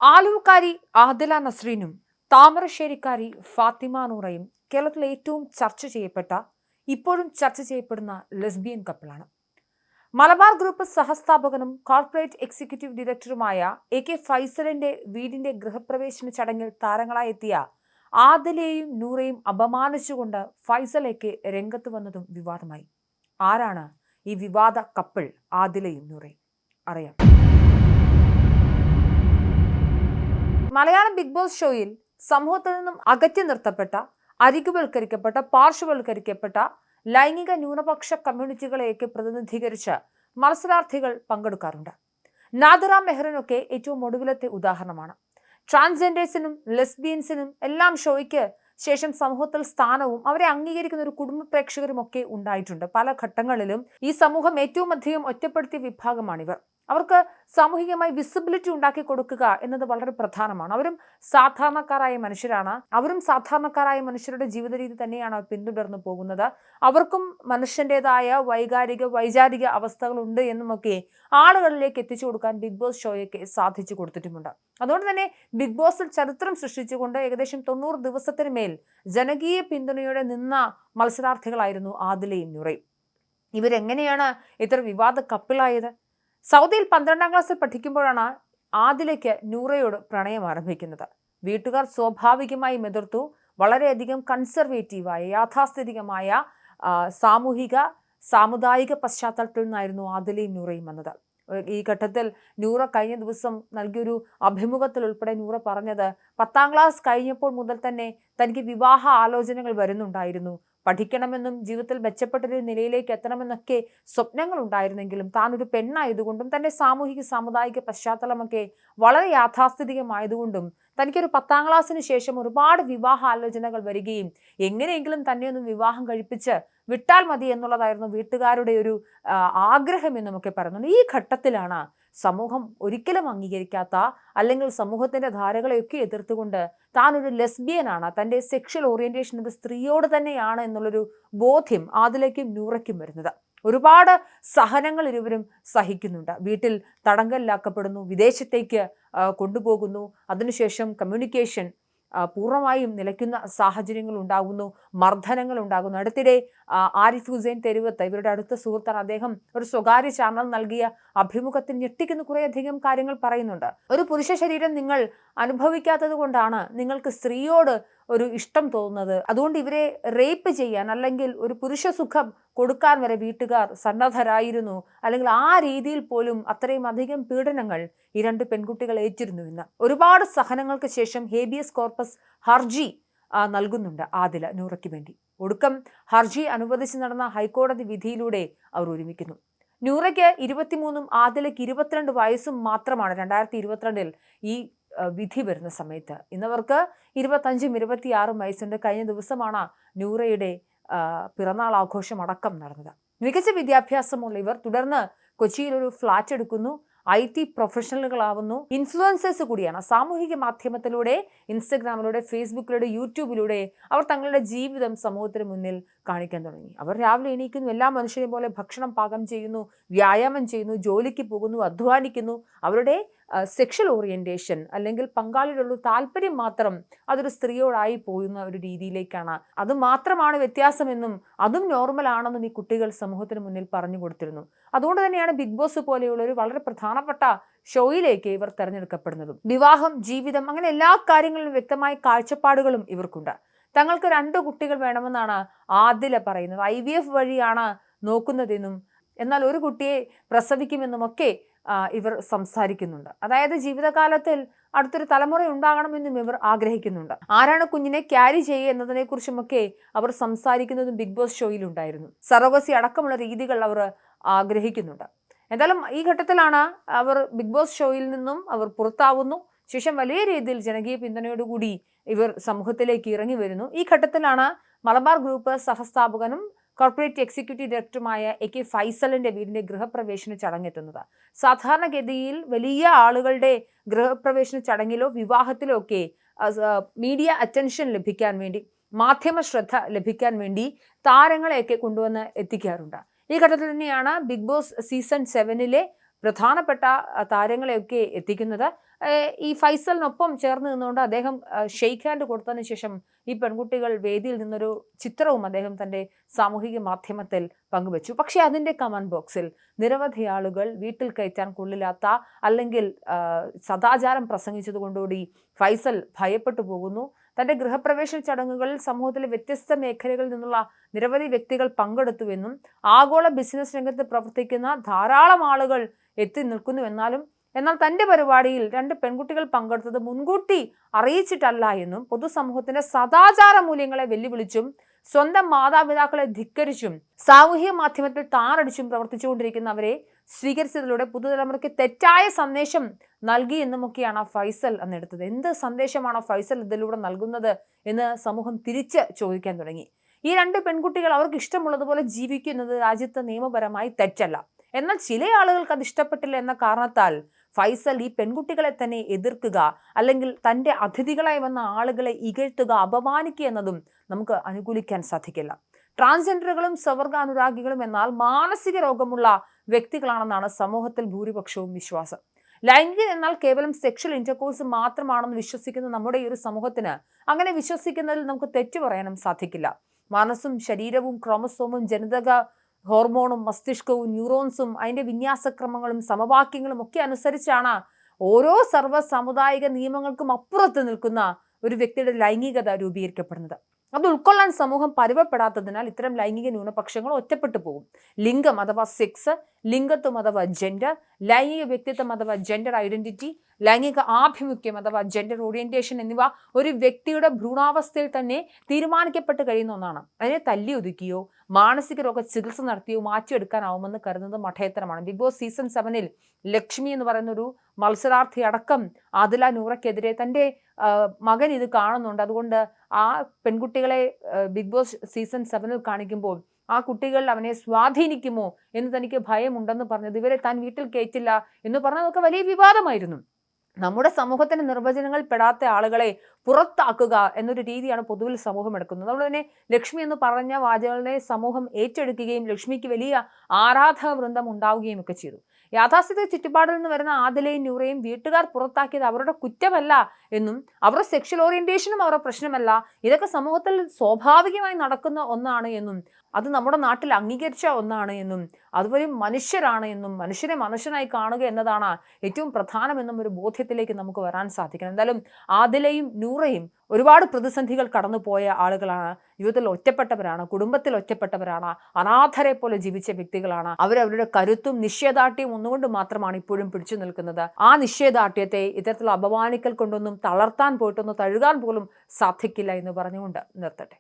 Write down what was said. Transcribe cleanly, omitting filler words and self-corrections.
ആലുവക്കാരി ആദില നസ്രീനും താമരശ്ശേരിക്കാരി ഫാത്തിമ നൂറയും കേരളത്തിലെ ഏറ്റവും ചർച്ച ചെയ്യപ്പെട്ട ഇപ്പോഴും ചർച്ച ചെയ്യപ്പെടുന്ന ലെസ്ബിയൻ കപ്പിളാണ്. മലബാർ ഗ്രൂപ്പ് സഹസ്ഥാപകനും കോർപ്പറേറ്റ് എക്സിക്യൂട്ടീവ് ഡയറക്ടറുമായ AK ഫൈസലിന്റെ വീടിന്റെ ഗൃഹപ്രവേശന ചടങ്ങിൽ താരങ്ങളായി എത്തിയ ആദിലയെയും നൂറയും അപമാനിച്ചുകൊണ്ട് ഫൈസൽ AK രംഗത്ത് വന്നതും വിവാദമായി. ആരാണ് ഈ വിവാദ കപ്പിൾ ആദിലയും നൂറയും? അറിയാം. മലയാളം ബിഗ് ബോസ് ഷോയിൽ സമൂഹത്തിൽ നിന്നും അകറ്റി നിർത്തപ്പെട്ട, അരികുവൽക്കരിക്കപ്പെട്ട, പാർശ്വവൽക്കരിക്കപ്പെട്ട ലൈംഗിക ന്യൂനപക്ഷ കമ്മ്യൂണിറ്റികളെയൊക്കെ പ്രതിനിധീകരിച്ച് മത്സരാർത്ഥികൾ പങ്കെടുക്കാറുണ്ട്. നാദിറ മെഹറിനൊക്കെ ഏറ്റവും ഒടുവിലത്തെ ഉദാഹരണമാണ്. ട്രാൻസ്ജെൻഡേഴ്സിനും ലെസ്ബിയൻസിനും എല്ലാം ഷോയ്ക്ക് ശേഷം സമൂഹത്തിൽ സ്ഥാനവും അവരെ അംഗീകരിക്കുന്ന ഒരു കുടുംബ പ്രേക്ഷകരും ഒക്കെ ഉണ്ടായിട്ടുണ്ട്. പല ഘട്ടങ്ങളിലും ഈ സമൂഹം ഏറ്റവും അധികം ഒറ്റപ്പെടുത്തിയ വിഭാഗമാണിവർ. അവർക്ക് സാമൂഹികമായി വിസിബിലിറ്റി ഉണ്ടാക്കി കൊടുക്കുക എന്നത് വളരെ പ്രധാനമാണ്. അവരും സാധാരണക്കാരായ മനുഷ്യരാണ്. അവരും സാധാരണക്കാരായ മനുഷ്യരുടെ ജീവിത രീതി തന്നെയാണ് പിന്തുടർന്നു പോകുന്നത്. അവർക്കും മനുഷ്യൻ്റെതായ വൈചാരിക അവസ്ഥകളുണ്ട് എന്നുമൊക്കെ ആളുകളിലേക്ക് എത്തിച്ചു കൊടുക്കാൻ ബിഗ് ബോസ് ഷോയൊക്കെ സാധിച്ചു കൊടുത്തിട്ടുമുണ്ട്. അതുകൊണ്ട് തന്നെ ബിഗ് ബോസിൽ ചരിത്രം സൃഷ്ടിച്ചുകൊണ്ട് ഏകദേശം 90 ദിവസത്തിന് മേൽ ജനകീയ പിന്തുണയോടെ നിന്ന മത്സരാർത്ഥികളായിരുന്നു ആദിലയും നൂറയും. ഇവരെങ്ങനെയാണ് ഇത്ര വിവാദ കപ്പിളായത്? സൗദിയിൽ 12ാം ക്ലാസ്സിൽ പഠിക്കുമ്പോഴാണ് ആദിലയ്ക്ക് നൂറയോട് പ്രണയം ആരംഭിക്കുന്നത്. വീട്ടുകാർ സ്വാഭാവികമായും എതിർത്തു. വളരെയധികം കൺസർവേറ്റീവായ, യാഥാസ്ഥിതികമായ സാമുദായിക പശ്ചാത്തലത്തിൽ നിന്നായിരുന്നു ആദിലയും നൂറയും വന്നത്. ഈ ഘട്ടത്തിൽ നൂറ കഴിഞ്ഞ ദിവസം നൽകിയൊരു അഭിമുഖത്തിൽ ഉൾപ്പെടെ നൂറ പറഞ്ഞത് 10ാം ക്ലാസ് കഴിഞ്ഞപ്പോൾ മുതൽ തന്നെ തനിക്ക് വിവാഹ ആലോചനകൾ വരുന്നുണ്ടായിരുന്നു. പഠിക്കണമെന്നും ജീവിതത്തിൽ മെച്ചപ്പെട്ടൊരു നിലയിലേക്ക് എത്തണമെന്നൊക്കെ സ്വപ്നങ്ങൾ ഉണ്ടായിരുന്നെങ്കിലും താൻ ഒരു പെണ്ണായതുകൊണ്ടും തൻ്റെ സാമുദായിക പശ്ചാത്തലമൊക്കെ വളരെ യാഥാസ്ഥിതികമായതുകൊണ്ടും തനിക്കൊരു 10ാം ക്ലാസ്സിന് ശേഷം ഒരുപാട് വിവാഹ ആലോചനകൾ വരികയും എങ്ങനെയെങ്കിലും തന്നെ ഒന്ന് വിവാഹം കഴിപ്പിച്ച് വിട്ടാൽ മതി എന്നുള്ളതായിരുന്നു വീട്ടുകാരുടെ ഒരു ആഗ്രഹം എന്നുമൊക്കെ പറയുന്നുണ്ട്. ഈ ഘട്ടത്തിലാണ് സമൂഹം ഒരിക്കലും അംഗീകരിക്കാത്ത, അല്ലെങ്കിൽ സമൂഹത്തിന്റെ ധാരകളെയൊക്കെ എതിർത്തുകൊണ്ട് താൻ ഒരു ലെസ്ബിയനാണ്, തൻ്റെ സെക്ഷൽ ഓറിയന്റേഷൻ ഒരു സ്ത്രീയോട് തന്നെയാണ് എന്നുള്ളൊരു ബോധ്യം ആദിലയ്ക്കും നൂറയ്ക്കും വരുന്നത്. ഒരുപാട് സഹനങ്ങൾ ഇരുവരും സഹിക്കുന്നുണ്ട്. വീട്ടിൽ തടങ്കലിലാക്കപ്പെടുന്നു, വിദേശത്തേക്ക് കൊണ്ടുപോകുന്നു, അതിനുശേഷം കമ്മ്യൂണിക്കേഷൻ പൂർണ്ണമായും നിലയ്ക്കുന്ന സാഹചര്യങ്ങൾ ഉണ്ടാകുന്നു, മർദ്ദനങ്ങൾ ഉണ്ടാകുന്നു. അടുത്തിടെ ആരിഫ് ഹുസൈൻ തെരുവത്ത്, ഇവരുടെ അടുത്ത സുഹൃത്താണ് അദ്ദേഹം, ഒരു സ്വകാര്യ ചാനൽ നൽകിയ അഭിമുഖത്തിൽ ഞെട്ടിക്കുന്ന കുറേയധികം കാര്യങ്ങൾ പറയുന്നുണ്ട്. ഒരു പുരുഷ ശരീരം നിങ്ങൾ അനുഭവിക്കാത്തത് കൊണ്ടാണ് നിങ്ങൾക്ക് സ്ത്രീയോട് ഒരു ഇഷ്ടം തോന്നുന്നത്. അതുകൊണ്ട് ഇവരെ റേപ്പ് ചെയ്യാൻ, അല്ലെങ്കിൽ ഒരു പുരുഷ സുഖം കൊടുക്കാൻ വരെ വീട്ടുകാർ സന്നദ്ധരായിരുന്നു, അല്ലെങ്കിൽ ആ രീതിയിൽ പോലും അത്രയും അധികം പീഡനങ്ങൾ ഈ 2 പെൺകുട്ടികൾ ഏറ്റിരുന്നുവെന്ന്. ഒരുപാട് സഹനങ്ങൾക്ക് ശേഷം ഹേബിയസ് കോർപ്പസ് ഹർജി നൽകുന്നുണ്ട് ആദില നൂറയ്ക്ക് വേണ്ടി. ഒടുക്കം ഹർജി അനുവദിച്ച് നടന്ന ഹൈക്കോടതി വിധിയിലൂടെ അവർ ഒരുമിക്കുന്നു. നൂറയ്ക്ക് 23ഉം ആദിലയ്ക്ക് 22 വയസ്സും മാത്രമാണ് 2022 ഈ വിധി വരുന്ന സമയത്ത്. ഇന്നവർക്ക് 25ഉം 26ഉം വയസ്സുണ്ട്. കഴിഞ്ഞ ദിവസമാണ് നൂറയുടെ പിറന്നാൾ ആഘോഷം അടക്കം നടന്നത്. മികച്ച വിദ്യാഭ്യാസമുള്ള ഇവർ തുടർന്ന് കൊച്ചിയിൽ ഒരു ഫ്ലാറ്റ് എടുക്കുന്നു, IT പ്രൊഫഷണലുകളാവുന്നു, ഇൻഫ്ലുവൻസേഴ്സ് കൂടിയാണ്. സാമൂഹിക മാധ്യമത്തിലൂടെ, ഇൻസ്റ്റഗ്രാമിലൂടെ, ഫേസ്ബുക്കിലൂടെ, യൂട്യൂബിലൂടെ അവർ തങ്ങളുടെ ജീവിതം സമൂഹത്തിന് മുന്നിൽ കാണിക്കാൻ തുടങ്ങി. അവർ രാവിലെ എണീക്കുന്നു, എല്ലാ മനുഷ്യരെയും പോലെ ഭക്ഷണം പാകം ചെയ്യുന്നു, വ്യായാമം ചെയ്യുന്നു, ജോലിക്ക് പോകുന്നു, അധ്വാനിക്കുന്നു. അവരുടെ സെക്ഷൽ ഓറിയന്റേഷൻ, അല്ലെങ്കിൽ പങ്കാളിയുടെ താല്പര്യം മാത്രം അതൊരു സ്ത്രീയോടായി പോകുന്ന ഒരു രീതിയിലേക്കാണ്. അത് മാത്രമാണ് വ്യത്യാസമെന്നും അതും നോർമൽ ആണെന്നും ഈ കുട്ടികൾ സമൂഹത്തിന് മുന്നിൽ പറഞ്ഞു കൊടുത്തിരുന്നു. അതുകൊണ്ട് തന്നെയാണ് ബിഗ് ബോസ് പോലെയുള്ള ഒരു വളരെ പ്രധാനപ്പെട്ട ഷോയിലേക്ക് ഇവർ തെരഞ്ഞെടുക്കപ്പെടുന്നതും. വിവാഹം, ജീവിതം, അങ്ങനെ എല്ലാ കാര്യങ്ങളിലും വ്യക്തമായ കാഴ്ചപ്പാടുകളും ഇവർക്കുണ്ട്. തങ്ങൾക്ക് 2 കുട്ടികൾ വേണമെന്നാണ് ആദില പറയുന്നത്. IVF വഴിയാണ് നോക്കുന്നതെന്നും എന്നാൽ ഒരു കുട്ടിയെ പ്രസവിക്കുമെന്നുമൊക്കെ ഇവർ സംസാരിക്കുന്നുണ്ട്. അതായത് ജീവിതകാലത്തിൽ അടുത്തൊരു തലമുറ ഉണ്ടാകണമെന്നും ഇവർ ആഗ്രഹിക്കുന്നുണ്ട്. ആരാണ് കുഞ്ഞിനെ ക്യാരി ചെയ്യുക എന്നതിനെ കുറിച്ചുമൊക്കെ അവർ സംസാരിക്കുന്നതും ബിഗ് ബോസ് ഷോയിലുണ്ടായിരുന്നു. സറോഗസി അടക്കമുള്ള രീതികൾ അവർ ആഗ്രഹിക്കുന്നുണ്ട്. എന്തായാലും ഈ ഘട്ടത്തിലാണ് അവർ ബിഗ് ബോസ് ഷോയിൽ നിന്നും അവർ പുറത്താവുന്നു. ശേഷം വലിയ രീതിയിൽ ജനകീയ പിന്തുണയോടുകൂടി ഇവർ സമൂഹത്തിലേക്ക് ഇറങ്ങി വരുന്നു. ഈ ഘട്ടത്തിലാണ് മലബാർ ഗ്രൂപ്പ് സഹസ്ഥാപകനും കോർപ്പറേറ്റ് എക്സിക്യൂട്ടീവ് ഡയറക്ടറുമായ AK ഫൈസലിന്റെ വീടിന്റെ ഗൃഹപ്രവേശന ചടങ്ങെത്തുന്നത്. സാധാരണഗതിയിൽ വലിയ ആളുകളുടെ ഗൃഹപ്രവേശന ചടങ്ങിലോ വിവാഹത്തിലോ ഒക്കെ മീഡിയ അറ്റൻഷൻ ലഭിക്കാൻ വേണ്ടി, മാധ്യമ ശ്രദ്ധ ലഭിക്കാൻ വേണ്ടി താരങ്ങളെയൊക്കെ കൊണ്ടുവന്ന് എത്തിക്കാറുണ്ട്. ഈ ഘട്ടത്തിൽ തന്നെയാണ് ബിഗ് ബോസ് സീസൺ 7 പ്രധാനപ്പെട്ട താരങ്ങളെയൊക്കെ എത്തിക്കുന്നത്. ഈ ഫൈസലിനൊപ്പം ചേർന്ന് നിന്നുകൊണ്ട് അദ്ദേഹം ഷെയ്ക്ക് ഹാൻഡ് കൊടുത്തതിന് ശേഷം ഈ പെൺകുട്ടികൾ വേദിയിൽ നിന്നൊരു ചിത്രവും അദ്ദേഹം തൻ്റെ സാമൂഹിക മാധ്യമത്തിൽ പങ്കുവച്ചു. പക്ഷേ അതിൻ്റെ കമന്റ് ബോക്സിൽ നിരവധി ആളുകൾ വീട്ടിൽ കയറ്റാൻ കൊള്ളില്ലാത്ത അല്ലെങ്കിൽ സദാചാരം പ്രസംഗിച്ചതുകൊണ്ടുകൂടി ഫൈസൽ ഭയപ്പെട്ടു പോകുന്നു. തൻ്റെ ഗൃഹപ്രവേശന ചടങ്ങുകളിൽ സമൂഹത്തിലെ വ്യത്യസ്ത മേഖലകളിൽ നിന്നുള്ള നിരവധി വ്യക്തികൾ പങ്കെടുത്തുവെന്നും ആഗോള ബിസിനസ് രംഗത്ത് പ്രവർത്തിക്കുന്ന ധാരാളം ആളുകൾ എത്തി എന്നാൽ തൻ്റെ പരിപാടിയിൽ 2 പെൺകുട്ടികൾ പങ്കെടുത്തത് മുൻകൂട്ടി അറിയിച്ചിട്ടല്ല എന്നും പൊതുസമൂഹത്തിന്റെ സദാചാര മൂല്യങ്ങളെ വെല്ലുവിളിച്ചും സ്വന്തം മാതാപിതാക്കളെ ധിക്കരിച്ചും സാമൂഹിക മാധ്യമത്തിൽ താറടിച്ചും പ്രവർത്തിച്ചുകൊണ്ടിരിക്കുന്നവരെ സ്വീകരിച്ചതിലൂടെ പുതുതലമുറയ്ക്ക് തെറ്റായ സന്ദേശം നൽകി എന്നുമൊക്കെയാണ് ഫൈസൽ അന്നെടുത്തത്. എന്ത് സന്ദേശമാണ് ഫൈസൽ ഇതിലൂടെ നൽകുന്നത് എന്ന് സമൂഹം തിരിച്ച് ചോദിക്കാൻ തുടങ്ങി. ഈ 2 പെൺകുട്ടികൾ അവർക്ക് ഇഷ്ടമുള്ളതുപോലെ ജീവിക്കുന്നത് രാജ്യത്ത് നിയമപരമായി തെറ്റല്ല. എന്നാൽ ചില ആളുകൾക്ക് അത് ഇഷ്ടപ്പെട്ടില്ല എന്ന കാരണത്താൽ ഫൈസൽ ഈ പെൺകുട്ടികളെ തന്നെ എതിർക്കുക, അല്ലെങ്കിൽ തൻ്റെ അതിഥികളായി വന്ന ആളുകളെ ഇകഴ്ത്തുക, അപമാനിക്കുക എന്നതും നമുക്ക് അനുകൂലിക്കാൻ സാധിക്കില്ല. ട്രാൻസ്ജെൻഡറുകളും സ്വവർഗാനുരാഗികളും എന്നാൽ മാനസിക രോഗമുള്ള വ്യക്തികളാണെന്നാണ് സമൂഹത്തിൽ ഭൂരിപക്ഷവും വിശ്വാസം. ലൈംഗികത എന്നാൽ കേവലം സെക്ഷൽ ഇന്റർകോഴ്സ് മാത്രമാണെന്ന് വിശ്വസിക്കുന്ന നമ്മുടെ ഈ ഒരു സമൂഹത്തിന് അങ്ങനെ വിശ്വസിക്കുന്നതിൽ നമുക്ക് തെറ്റു പറയാനും സാധിക്കില്ല. മനസ്സും ശരീരവും ക്രോമസോമും ജനിതക ഹോർമോണും മസ്തിഷ്കവും ന്യൂറോൺസും അതിൻ്റെ വിന്യാസക്രമങ്ങളും സമവാക്യങ്ങളും ഒക്കെ അനുസരിച്ചാണ് ഓരോ സർവ്വ സാമുദായിക നിയമങ്ങൾക്കും അപ്പുറത്ത് നിൽക്കുന്ന ഒരു വ്യക്തിയുടെ ലൈംഗികത രൂപീകരിക്കപ്പെടുന്നത്. അത് ഉൾക്കൊള്ളാൻ സമൂഹം പരുവപ്പെടാത്തതിനാൽ ഇത്തരം ലൈംഗിക ന്യൂനപക്ഷങ്ങൾ ഒറ്റപ്പെട്ടു പോകും. ലിംഗം അഥവാ സെക്സ്, ലിംഗത്വം അഥവാ ജെൻഡർ, ലൈംഗിക വ്യക്തിത്വം അഥവാ ജെൻഡർ ഐഡന്റിറ്റി, ലൈംഗിക ആഭിമുഖ്യം അഥവാ ജെൻഡർ ഓറിയന്റേഷൻ എന്നിവ ഒരു വ്യക്തിയുടെ ഭ്രൂണാവസ്ഥയിൽ തന്നെ തീരുമാനിക്കപ്പെട്ട് കഴിയുന്ന ഒന്നാണ്. അതിനെ തല്ലി ഒതുക്കിയോ മാനസിക രോഗ ചികിത്സ നടത്തിയോ മാറ്റിയെടുക്കാനാവുമെന്ന് കരുതുന്നത് മഠേത്തരമാണ്. ബിഗ് ബോസ് സീസൺ 7 ലക്ഷ്മി എന്ന് പറയുന്ന ഒരു മത്സരാർത്ഥി അടക്കം ആദില നൂറയ്ക്കെതിരെ തൻ്റെ മകൻ ഇത് കാണുന്നുണ്ട്. അതുകൊണ്ട് ആ പെൺകുട്ടികളെ ബിഗ് ബോസ് സീസൺ 7 കാണിക്കുമ്പോൾ ആ കുട്ടികൾ അവനെ സ്വാധീനിക്കുമോ എന്ന് തനിക്ക് ഭയമുണ്ടെന്ന് പറഞ്ഞത്, ഇവരെ താൻ വീട്ടിൽ കയറ്റില്ല എന്ന് പറഞ്ഞതൊക്കെ വലിയ വിവാദമായിരുന്നു. നമ്മുടെ സമൂഹത്തിന്റെ നിർവചനങ്ങൾ പെടാത്ത ആളുകളെ പുറത്താക്കുക എന്നൊരു രീതിയാണ് പൊതുവിൽ സമൂഹം എടുക്കുന്നത്. അതുകൊണ്ട് തന്നെ ലക്ഷ്മി എന്ന് പറഞ്ഞ വാചകങ്ങളെ സമൂഹം ഏറ്റെടുക്കുകയും ലക്ഷ്മിക്ക് വലിയ ആരാധക വൃന്ദം ഉണ്ടാവുകയും ഒക്കെ ചെയ്തു. യാഥാസ്ഥിതിക ചുറ്റുപാടിൽ നിന്ന് വരുന്ന ആദിലയും നൂറയും വീട്ടുകാർ പുറത്താക്കിയത് അവരുടെ കുറ്റമല്ല എന്നും അവരുടെ സെക്ഷൽ ഓറിയന്റേഷനും അവരുടെ പ്രശ്നമല്ല, ഇതൊക്കെ സമൂഹത്തിൽ സ്വാഭാവികമായി നടക്കുന്ന ഒന്നാണ് എന്നും അത് നമ്മുടെ നാട്ടിൽ അംഗീകരിച്ച ഒന്നാണ് എന്നും അതുവരെ മനുഷ്യരാണ് എന്നും മനുഷ്യനെ മനുഷ്യനായി കാണുക എന്നതാണ് ഏറ്റവും പ്രധാനമെന്നും ഒരു ബോധ്യത്തിലേക്ക് നമുക്ക് വരാൻ സാധിക്കണം. എന്തായാലും ആദിലയും നൂറയും ഒരുപാട് പ്രതിസന്ധികൾ കടന്നുപോയ ആളുകളാണ്, ജീവിതത്തിൽ ഒറ്റപ്പെട്ടവരാണ്, കുടുംബത്തിൽ ഒറ്റപ്പെട്ടവരാണ്, അനാഥരെ പോലെ ജീവിച്ച വ്യക്തികളാണ്. അവരവരുടെ കരുത്തും നിശ്ചയദാർഢ്യവും ഒന്നുകൊണ്ട് മാത്രമാണ് ഇപ്പോഴും പിടിച്ചു നിൽക്കുന്നത്. ആ നിശ്ചയദാർഢ്യത്തെ ഇത്തരത്തിലുള്ള അപമാനിക്കൽ കൊണ്ടൊന്നും തളർത്താൻ പോയിട്ടൊന്നും തഴുകാൻ പോലും സാധിക്കില്ല എന്ന് പറഞ്ഞുകൊണ്ട് നിർത്തട്ടെ.